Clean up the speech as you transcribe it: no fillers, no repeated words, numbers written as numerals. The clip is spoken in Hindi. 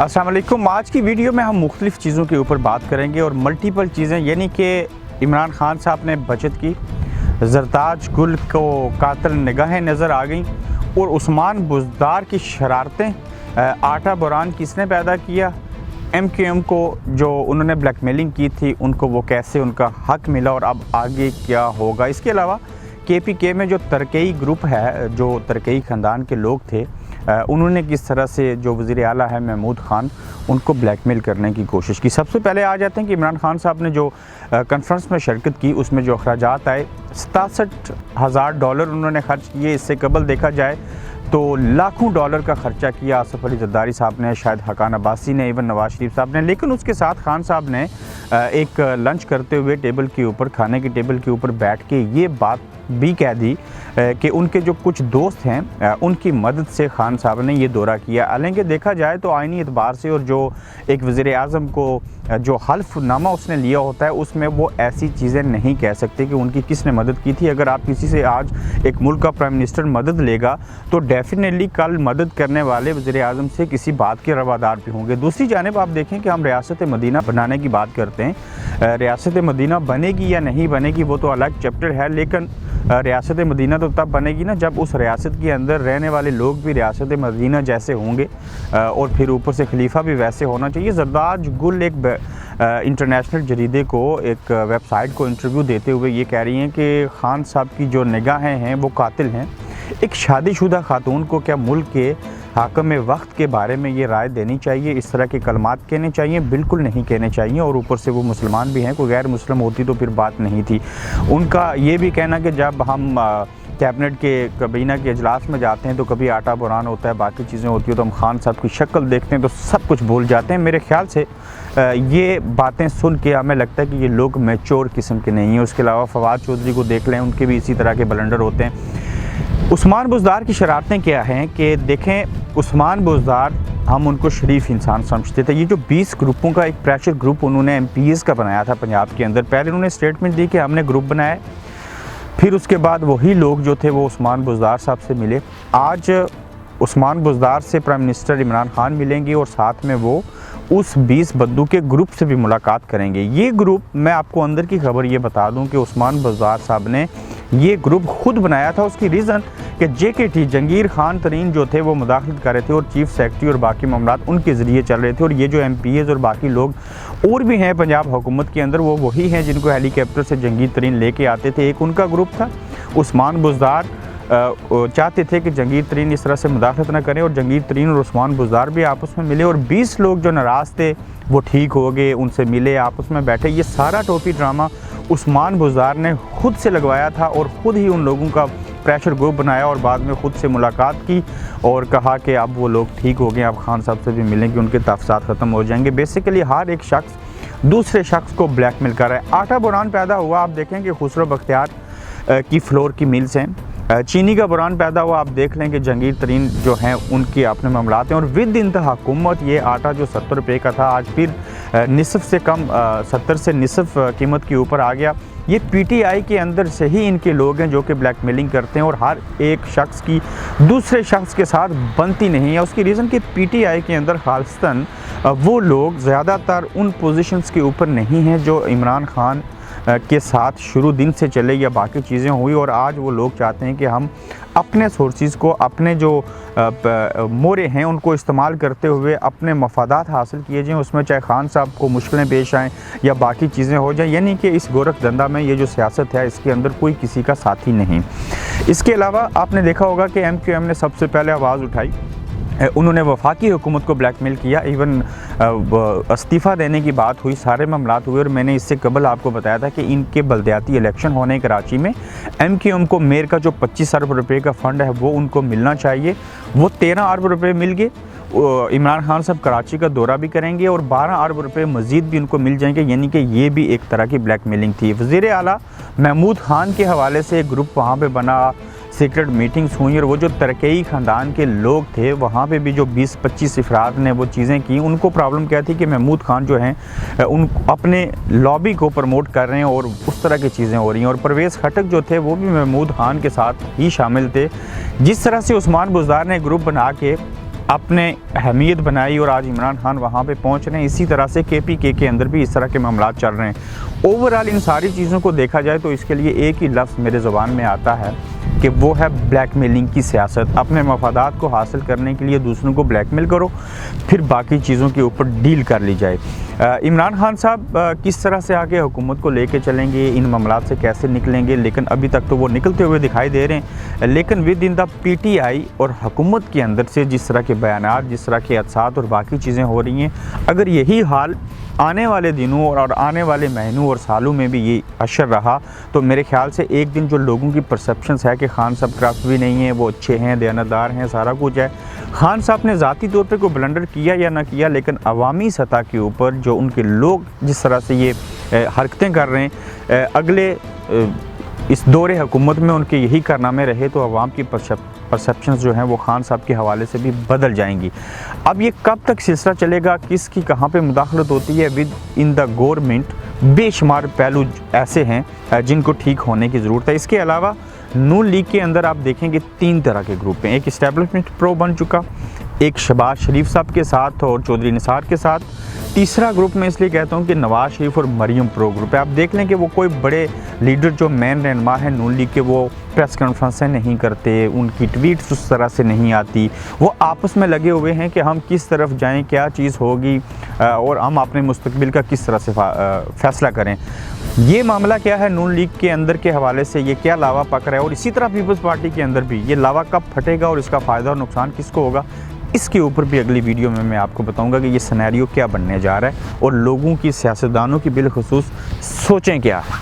अस्सलाम वालेकुम। आज की वीडियो में हम मुख्तलिफ़ चीज़ों के ऊपर बात करेंगे और मल्टीपल चीज़ें, यानी कि इमरान खान साहब ने बचत की, जरताज गुल को कातिल निगाहें नज़र आ गई और उस्मान बुज़दार की शरारतें, आटा बुरान किसने पैदा किया, MQM को जो उन्होंने ब्लैकमेलिंग की थी उनको वो कैसे उनका हक मिला और अब आगे क्या होगा। इसके अलावा KPK में जो तरकई ग्रुप है, जो तरकई ख़ानदान के लोग थे, उन्होंने किस तरह से जो वज़ीर आला है महमूद ख़ान, उनको ब्लैकमेल करने की कोशिश की। सबसे पहले आ जाते हैं कि इमरान खान साहब ने जो कॉन्फ्रेंस में शिरकत की उसमें जो अखराजात आए, $67,000 उन्होंने खर्च किए। इससे कबल देखा जाए तो लाखों डॉलर का ख़र्चा किया आसिफ अली ज़रदारी साहब ने, शायद हकान अब्बासी ने, इवन नवाज शरीफ साहब ने। लेकिन उसके साथ खान साहब ने एक लंच करते हुए टेबल के ऊपर, खाने की टेबल के ऊपर बैठ के ये बात भी कह दी कि उनके जो कुछ दोस्त हैं उनकी मदद से खान साहब ने ये दौरा किया। हालांकि देखा जाए तो आइनी एतबार से और जो एक वज़ीर आज़म को जो हल्फनामा उसने लिया होता है उसमें वो ऐसी चीज़ें नहीं कह सकते कि उनकी किसने मदद की थी। अगर आप किसी से आज एक मुल्क का प्राइम मिनिस्टर मदद लेगा तो डेफिनेटली कल मदद करने वाले वज़ीर आज़म से किसी बात के रवादार भी होंगे। दूसरी जानिब आप देखें कि हम रियासत मदीना बनाने की बात करते हैं। रियासत मदीना बनेगी या नहीं बनेगी वो तो अलग चैप्टर है, लेकिन रियासत मदीना तो तब बनेगी ना जब उस रियासत के अंदर रहने वाले लोग भी रियासत मदीना जैसे होंगे और फिर ऊपर से खलीफा भी वैसे होना चाहिए। जरदाज गुल एक इंटरनेशनल जरीदे को, एक वेबसाइट को इंटरव्यू देते हुए ये कह रही हैं कि खान साहब की जो निगाहें हैं वो कातिल हैं। एक शादीशुदा खातून को क्या मुल्क के हाकम वक्त के बारे में ये राय देनी चाहिए, इस तरह के कलमात कहने चाहिए? बिल्कुल नहीं कहने चाहिए। और ऊपर से वो मुसलमान भी हैं, कोई गैर मुस्लिम होती तो फिर बात नहीं थी। उनका ये भी कहना कि जब हम कैबिनेट के कबीना के इजलास में जाते हैं तो कभी आटा बुरान होता है, बाकी चीज़ें होती हैं, तो हम खान साहब की शक्ल देखते हैं तो सब कुछ भूल जाते हैं। मेरे ख्याल से ये बातें सुन के हमें लगता है कि ये लोग मैच्योर किस्म के नहीं हैं। उसके अलावा फवाद चौधरी को देख लें, उनके भी इसी तरह के ब्लंडर होते हैं। उस्मान बुज़दार की शरारतें क्या हैं कि देखें, उस्मान बुज़दार हम उनको शरीफ इंसान समझते थे। ये जो 20 ग्रुपों का एक प्रेशर ग्रुप उन्होंने MPs का बनाया था पंजाब के अंदर, पहले उन्होंने स्टेटमेंट दी कि हमने ग्रुप बनाया, फिर उसके बाद वही लोग जो थे वो उस्मान बुज़दार साहब से मिले। आज उस्मान बुज़दार से प्राइम मिनिस्टर इमरान खान मिलेंगे और साथ में वो उस 20 बंदू के ग्रुप से भी मुलाकात करेंगे। ये ग्रुप, मैं आपको अंदर की खबर ये बता दूं कि उस्मान बुज़दार साहब ने ये ग्रुप खुद बनाया था। उसकी रीज़न कि JKT जंगीर खान तरीन जो थे वो मुदाखलत कर रहे थे और चीफ सेक्रेटरी और बाकी मामलात उनके ज़रिए चल रहे थे। और ये जो MPs और बाकी लोग और भी हैं पंजाब हुकूमत के अंदर, वो वही हैं जिनको हेलीकॉप्टर से जंगीर तरीन लेके आते थे। एक उनका ग्रुप था। उस्मान बुज़दार चाहते थे कि जंगीर तरीन इस तरह से मुदाखलत ना करें और जंगीर तरीन और उस्मान बुज़दार भी आपस में मिले और 20 लोग जो नाराज़ थे वो ठीक हो गए, उनसे मिले, आपस में बैठे। ये सारा टोपी ड्रामा उस्मान बुज़दार ने खुद से लगवाया था और ख़ुद ही उन लोगों का प्रेशर ग्रुप बनाया और बाद में ख़ुद से मुलाकात की और कहा कि अब वो लोग ठीक हो गए, अब खान साहब से भी मिलेंगे, उनके तफसात ख़त्म हो जाएंगे। बेसिकली हर एक शख्स दूसरे शख्स को ब्लैकमेल कर रहा है। आटा बुरान पैदा हुआ, आप देखें कि खुसरो बख्तियार की फ्लोर की मिल्स हैं। चीनी का बुरान पैदा हुआ, आप देख लें कि जंगीर तरीन जो हैं उनके अपने मामलात हैं। और विद इंतहा हुकूमत ये आटा जो 70 रुपये का था आज फिर निसफ़ से कम, 70 से निसफ़ कीमत के ऊपर आ गया। ये PTI के अंदर से ही इनके लोग हैं जो कि ब्लैकमेलिंग करते हैं और हर एक शख्स की दूसरे शख्स के साथ बनती नहीं है। उसकी रीज़न कि PTI के अंदर खालिस्तन वो लोग ज़्यादातर उन पोजीशंस के ऊपर नहीं हैं जो इमरान खान के साथ शुरू दिन से चले या बाकी चीज़ें हुई। और आज वो लोग चाहते हैं कि हम अपने सोर्सेज़ को, अपने जो मोरे हैं उनको इस्तेमाल करते हुए अपने मफादात हासिल किए जाएँ, उसमें चाहे खान साहब को मुश्किलें पेश आएँ या बाकी चीज़ें हो जाएँ। यानी कि इस गोरख धंधा में ये जो सियासत है इसके अंदर कोई किसी का साथी नहीं। इसके अलावा आपने देखा होगा कि MQM ने सबसे पहले आवाज़ उठाई, उन्होंने वफाकी हुकूमत को ब्लैकमेल किया, इवन इस्तीफ़ा देने की बात हुई, सारे मामलात हुए। और मैंने इससे कबल आपको बताया था कि इनके बल्दियाती इलेक्शन होने कराची में MQM को मेयर का जो 25 अरब रुपये का फ़ंड है वो उनको मिलना चाहिए। वो 13 अरब रुपये मिल गए। इमरान खान साहब कराची का दौरा भी करेंगे और 12 अरब रुपये मज़ीद भी उनको मिल जाएंगे। यानी कि ये भी एक तरह की ब्लैकमेलिंग थी। वज़ीर आला महमूद ख़ान के हवाले से एक ग्रुप वहाँ पर बना, सीक्रेट मीटिंग्स हुई और वो जो तरकई ख़ानदान के लोग थे वहाँ पे भी जो 20-25 अफराद ने वो चीज़ें की। उनको प्रॉब्लम क्या थी कि महमूद खान जो हैं उन अपने लॉबी को प्रमोट कर रहे हैं और उस तरह की चीज़ें हो रही हैं। और परवेज़ खटक जो थे वो भी महमूद खान के साथ ही शामिल थे। जिस तरह से उस्मान बुज़दार ने ग्रुप बना के अपने अहमियत बनाई और आज इमरान खान वहाँ पे पहुँच रहे हैं। इसी तरह से KPK के अंदर भी इस तरह के मामला चल रहे हैं। ओवरऑल इन सारी चीज़ों को देखा जाए तो इसके लिए एक ही लफ्ज़ मेरे ज़ुबान में आता है कि वो है ब्लैकमेलिंग की सियासत। अपने मफादात को हासिल करने के लिए दूसरों को ब्लैकमेल करो, फिर बाकी चीज़ों के ऊपर डील कर ली जाए। इमरान खान साहब किस तरह से आगे हुकूमत को लेके चलेंगे, इन मामलात से कैसे निकलेंगे, लेकिन अभी तक तो वो निकलते हुए दिखाई दे रहे हैं। लेकिन विद इन द PTI और हुकूमत के अंदर से जिस तरह के बयानात, जिस तरह के हादसात और बाकी चीज़ें हो रही हैं, अगर यही हाल आने वाले दिनों और आने वाले महीनों और सालों में भी ये असर रहा तो मेरे ख्याल से एक दिन जो लोगों की परसेप्शंस है कि खान साहब करप्ट भी नहीं है, वो अच्छे हैं, दयानतदार हैं, सारा कुछ है। खान साहब ने ज़ाती तौर पे कोई ब्लंडर किया या ना किया, लेकिन अवामी सतह के ऊपर जो उनके लोग जिस तरह से ये हरकतें कर रहे हैं, अगले इस दौरे हुकूमत में उनके यही कारनामे रहे तो अवाम की परसेप्शंस जो हैं वो खान साहब के हवाले से भी बदल जाएंगी। अब ये कब तक सिलसिला चलेगा, किसकी कहाँ पे मुदाखलत होती है विद इन द गवर्नमेंट, बेशुमार पहलू ऐसे हैं जिनको ठीक होने की ज़रूरत है। इसके अलावा नून लीग के अंदर आप देखेंगे 3 तरह के ग्रुप हैं। एक इस्टेब्लिशमेंट प्रो बन चुका, एक शहबाज शरीफ साहब के साथ और चौधरी निसार के साथ, तीसरा ग्रुप मैं इसलिए कहता हूँ कि नवाज शरीफ और मरियम प्रो ग्रुप है। आप देख लें कि वो कोई बड़े लीडर जो मेन रहनुमा है नून लीग के, वो प्रेस कॉन्फ्रेंसें नहीं करते, उनकी ट्वीट्स उस तरह से नहीं आती। वो आपस में लगे हुए हैं कि हम किस तरफ जाएं, क्या चीज़ होगी और हम अपने मुस्तकबिल का किस तरह से फ़ैसला करें। ये मामला क्या है नून लीग के अंदर के हवाले से, ये क्या लावा पक रहा है, और इसी तरह पीपल्स पार्टी के अंदर भी ये लावा कब फटेगा और इसका फ़ायदा और नुकसान किसको होगा, इसके ऊपर भी अगली वीडियो में मैं आपको बताऊंगा कि ये सिनेरियो क्या बनने जा रहा है और लोगों की, सियासतदानों की बिलखुसूस सोचें क्या है।